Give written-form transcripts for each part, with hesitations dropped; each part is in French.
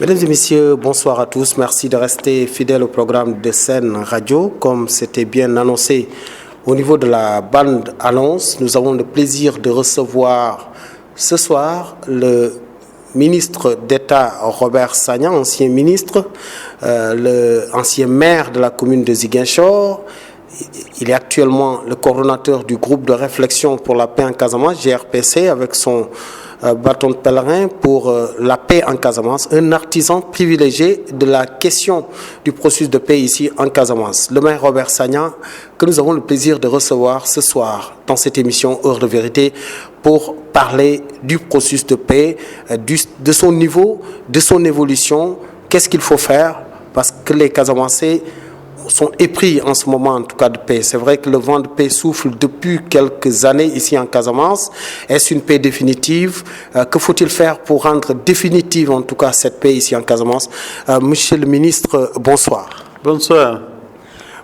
Mesdames et messieurs, bonsoir à tous. Merci de rester fidèles au programme de Sen Radio. Comme c'était bien annoncé au niveau de la bande annonce, nous avons le plaisir de recevoir ce soir le ministre d'État Robert Sagna, ancien ministre, ancien maire de la commune de Ziguinchor. Il est actuellement le coordonnateur du groupe de réflexion pour la paix en Casamance, GRPC, avec son bâton de pèlerin pour la paix en Casamance, un artisan privilégié de la question du processus de paix ici en Casamance. Le maire Robert Sagna, que nous avons le plaisir de recevoir ce soir dans cette émission Heure de vérité pour parler du processus de paix, de son niveau, de son évolution, qu'est-ce qu'il faut faire, parce que les Casamancés sont épris en ce moment, en tout cas, de paix. C'est vrai que le vent de paix souffle depuis quelques années ici en Casamance. Est-ce une paix définitive? Que faut-il faire pour rendre définitive, en tout cas, cette paix ici en Casamance? Monsieur le ministre, bonsoir. Bonsoir.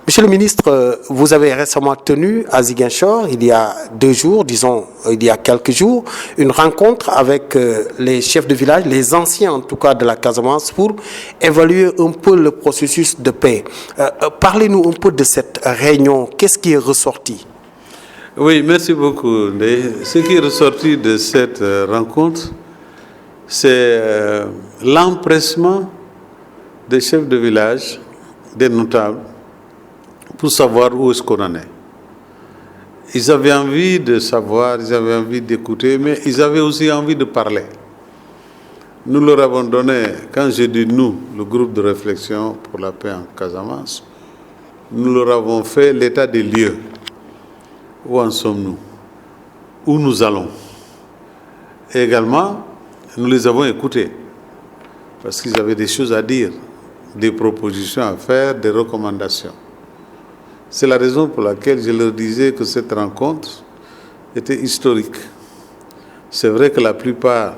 Monsieur le ministre, vous avez récemment tenu à Ziguinchor, il y a 2 jours, disons, il y a quelques jours, une rencontre avec les chefs de village, les anciens en tout cas de la Casamance, pour évaluer un peu le processus de paix. Parlez-nous un peu de cette réunion. Qu'est-ce qui est ressorti? Oui, merci beaucoup. Ce qui est ressorti de cette rencontre, c'est l'empressement des chefs de village, des notables, pour savoir où est-ce qu'on en est. Ils avaient envie de savoir, ils avaient envie d'écouter, mais ils avaient aussi envie de parler. Nous leur avons donné, quand je dis nous, le groupe de réflexion pour la paix en Casamance, nous leur avons fait l'état des lieux. Où en sommes-nous? Où nous allons? Et également, nous les avons écoutés, parce qu'ils avaient des choses à dire, des propositions à faire, des recommandations. C'est la raison pour laquelle je leur disais que cette rencontre était historique. C'est vrai que la plupart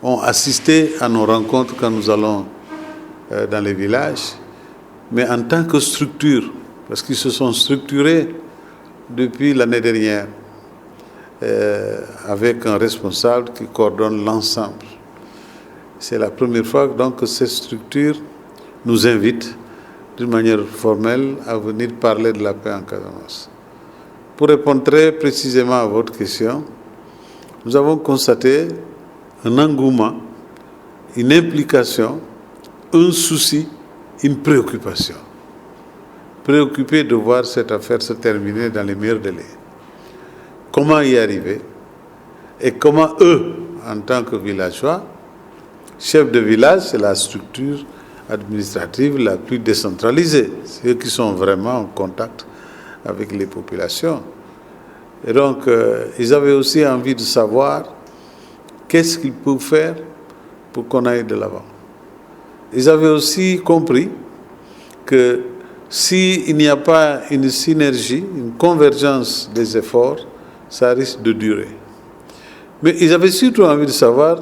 ont assisté à nos rencontres quand nous allons dans les villages, mais en tant que structure, parce qu'ils se sont structurés depuis l'année dernière, avec un responsable qui coordonne l'ensemble. C'est la première fois donc, que cette structure nous invite d'une manière formelle à venir parler de la paix en Casamance. Pour répondre très précisément à votre question, nous avons constaté un engouement, une implication, un souci, une préoccupation. Préoccupé de voir cette affaire se terminer dans les meilleurs délais. Comment y arriver? Et comment eux, en tant que villageois, chefs de village, c'est la structure administrative la plus décentralisée, ceux qui sont vraiment en contact avec les populations. Et donc, ils avaient aussi envie de savoir qu'est-ce qu'ils peuvent faire pour qu'on aille de l'avant. Ils avaient aussi compris que s'il n'y a pas une synergie, une convergence des efforts, ça risque de durer. Mais ils avaient surtout envie de savoir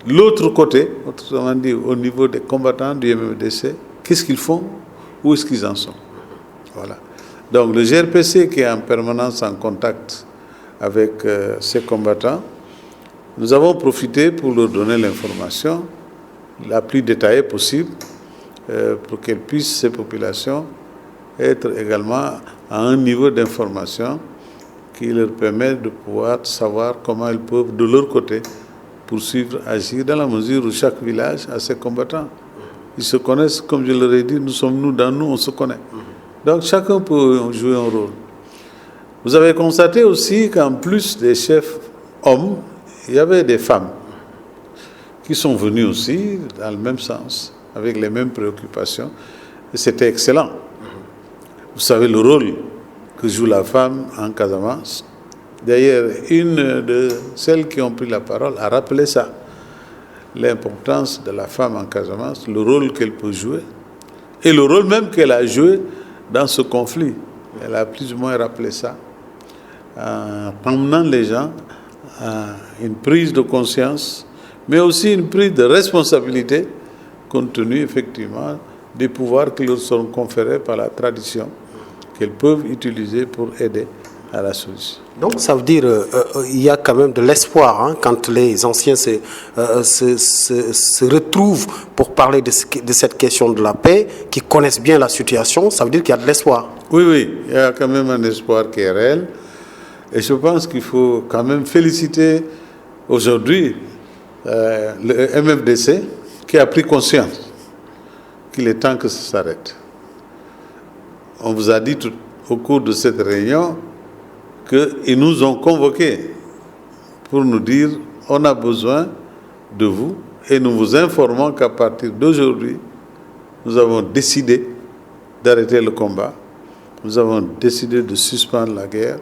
l'autre côté, autrement dit au niveau des combattants du MMDC, qu'est-ce qu'ils font, où est-ce qu'ils en sont. Voilà. Donc le GRPC qui est en permanence en contact avec ces combattants, nous avons profité pour leur donner l'information la plus détaillée possible pour qu'elles puissent, ces populations, être également à un niveau d'information qui leur permet de pouvoir savoir comment elles peuvent, de leur côté, poursuivre, agir, dans la mesure où chaque village a ses combattants. Ils se connaissent, comme je leur ai dit, nous sommes nous, dans nous, on se connaît. Donc chacun peut jouer un rôle. Vous avez constaté aussi qu'en plus des chefs hommes, il y avait des femmes qui sont venues aussi dans le même sens, avec les mêmes préoccupations, et c'était excellent. Vous savez le rôle que joue la femme en Casamance. D'ailleurs, une de celles qui ont pris la parole a rappelé ça, l'importance de la femme en Casamance, le rôle qu'elle peut jouer, et le rôle même qu'elle a joué dans ce conflit. Elle a plus ou moins rappelé ça, en emmenant les gens à une prise de conscience, mais aussi une prise de responsabilité, compte tenu effectivement des pouvoirs qui leur sont conférés par la tradition, qu'elles peuvent utiliser pour aider à la solution. Donc ça veut dire il y a quand même de l'espoir hein, quand les anciens se retrouvent pour parler de cette question de la paix, qui connaissent bien la situation, ça veut dire qu'il y a de l'espoir. Oui, il y a quand même un espoir qui est réel. Et je pense qu'il faut quand même féliciter aujourd'hui le MFDC qui a pris conscience qu'il est temps que ça s'arrête. On vous a dit au cours de cette réunion qu'ils nous ont convoqués pour nous dire on a besoin de vous et nous vous informons qu'à partir d'aujourd'hui, nous avons décidé d'arrêter le combat. Nous avons décidé de suspendre la guerre.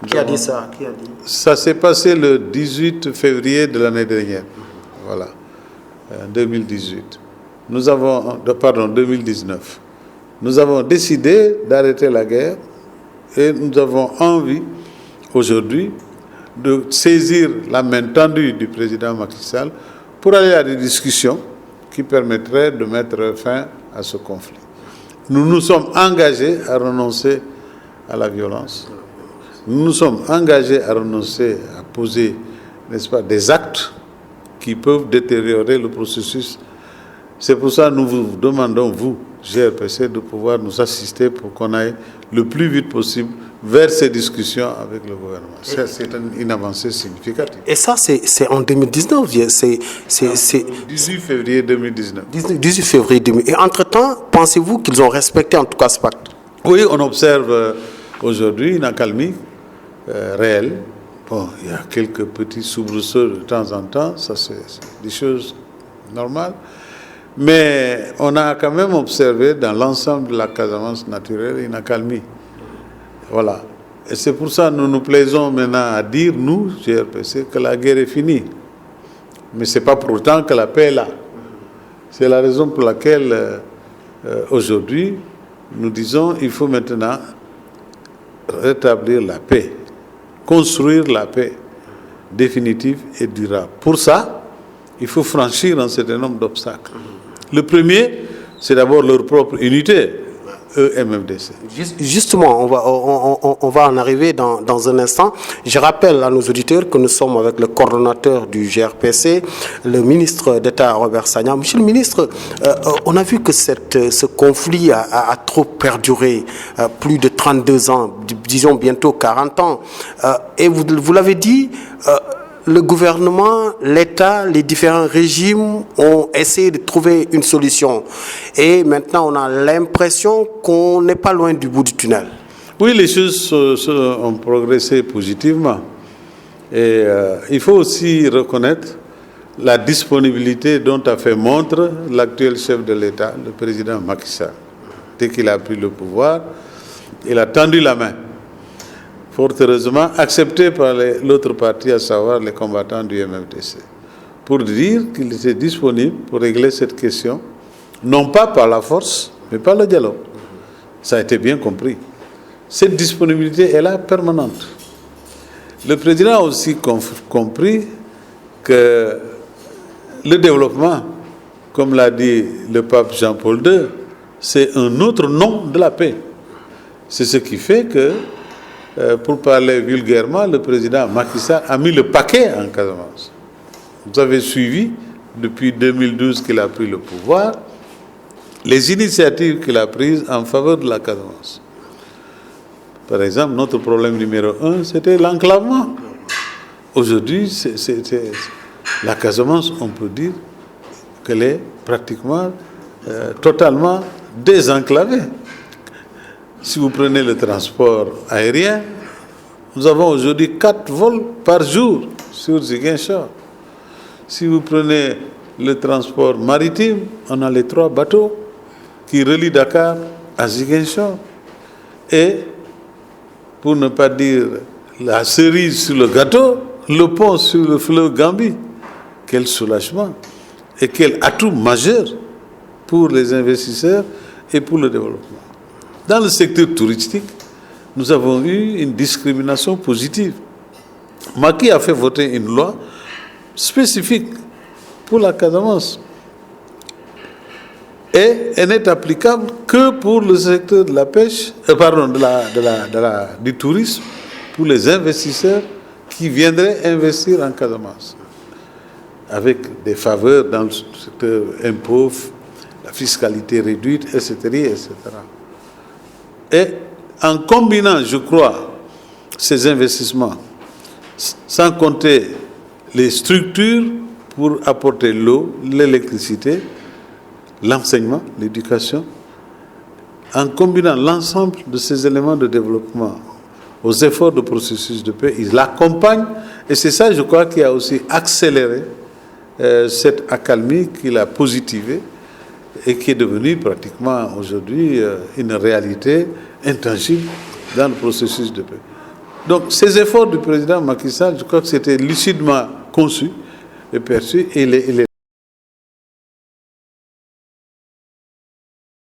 Qui a dit ça? Qui a dit? Ça s'est passé le 18 février de l'année dernière. Voilà, 2018. 2019. Nous avons décidé d'arrêter la guerre et nous avons envie aujourd'hui de saisir la main tendue du président Macky Sall pour aller à des discussions qui permettraient de mettre fin à ce conflit. Nous nous sommes engagés à renoncer à la violence. Nous nous sommes engagés à renoncer à poser, n'est-ce pas, des actes qui peuvent détériorer le processus. C'est pour ça que nous vous demandons, vous, GRPC, de pouvoir nous assister pour qu'on aille le plus vite possible vers ces discussions avec le gouvernement. C'est une avancée significative. Et ça, c'est en 2019. C'est 18 février 2019. 18 février 2019. Et entre-temps, pensez-vous qu'ils ont respecté en tout cas ce pacte? Oui, on observe aujourd'hui une accalmie réelle. Bon, il y a quelques petits soubresauts de temps en temps, ça c'est des choses normales. Mais on a quand même observé dans l'ensemble de la Casamance naturelle une accalmie. Voilà. Et c'est pour ça que nous nous plaisons maintenant à dire, nous, GRPC, que la guerre est finie. Mais ce n'est pas pour autant que la paix est là. C'est la raison pour laquelle, aujourd'hui, nous disons qu'il faut maintenant rétablir la paix, construire la paix définitive et durable. Pour ça, il faut franchir un certain nombre d'obstacles. Le premier, c'est d'abord leur propre unité, MFDC. Justement, on va en arriver dans un instant. Je rappelle à nos auditeurs que nous sommes avec le coordonnateur du GRPC, le ministre d'État Robert Sagna. Monsieur le ministre, on a vu que ce conflit a trop perduré, plus de 32 ans, disons bientôt 40 ans. Et vous l'avez dit, le gouvernement, l'État, les différents régimes ont essayé de trouver une solution. Et maintenant, on a l'impression qu'on n'est pas loin du bout du tunnel. Oui, les choses ont progressé positivement. Et il faut aussi reconnaître la disponibilité dont a fait montre l'actuel chef de l'État, le président Macky Sall. Dès qu'il a pris le pouvoir, il a tendu la main. Fort heureusement, accepté par l'autre partie, à savoir les combattants du MFDC, pour dire qu'il était disponible pour régler cette question, non pas par la force, mais par le dialogue. Ça a été bien compris. Cette disponibilité est là, permanente. Le président a aussi compris que le développement, comme l'a dit le pape Jean-Paul II, c'est un autre nom de la paix. C'est ce qui fait que, pour parler vulgairement, le président Macky Sall a mis le paquet en Casamance. Vous avez suivi, depuis 2012 qu'il a pris le pouvoir, les initiatives qu'il a prises en faveur de la Casamance. Par exemple, notre problème numéro 1, c'était l'enclavement. Aujourd'hui, la Casamance, on peut dire qu'elle est pratiquement totalement désenclavée. Si vous prenez le transport aérien, nous avons aujourd'hui 4 vols par jour sur Ziguinchor. Si vous prenez le transport maritime, on a les 3 bateaux qui relient Dakar à Ziguinchor. Et, pour ne pas dire la cerise sur le gâteau, le pont sur le fleuve Gambie. Quel soulagement et quel atout majeur pour les investisseurs et pour le développement. Dans le secteur touristique, nous avons eu une discrimination positive. Macky a fait voter une loi spécifique pour la Casamance. Et elle n'est applicable que pour le secteur de la pêche, du tourisme, pour les investisseurs qui viendraient investir en Casamance, avec des faveurs dans le secteur impôts, la fiscalité réduite, etc., etc. Et en combinant, je crois, ces investissements, sans compter les structures pour apporter l'eau, l'électricité, l'enseignement, l'éducation, en combinant l'ensemble de ces éléments de développement aux efforts de processus de paix, il l'accompagne, et c'est ça, je crois, qui a aussi accéléré cette accalmie, qui l'a positivée et qui est devenue pratiquement aujourd'hui une réalité intangible dans le processus de paix. Donc ces efforts du président Macky Sall, je crois que c'était lucidement conçu et perçu, et il est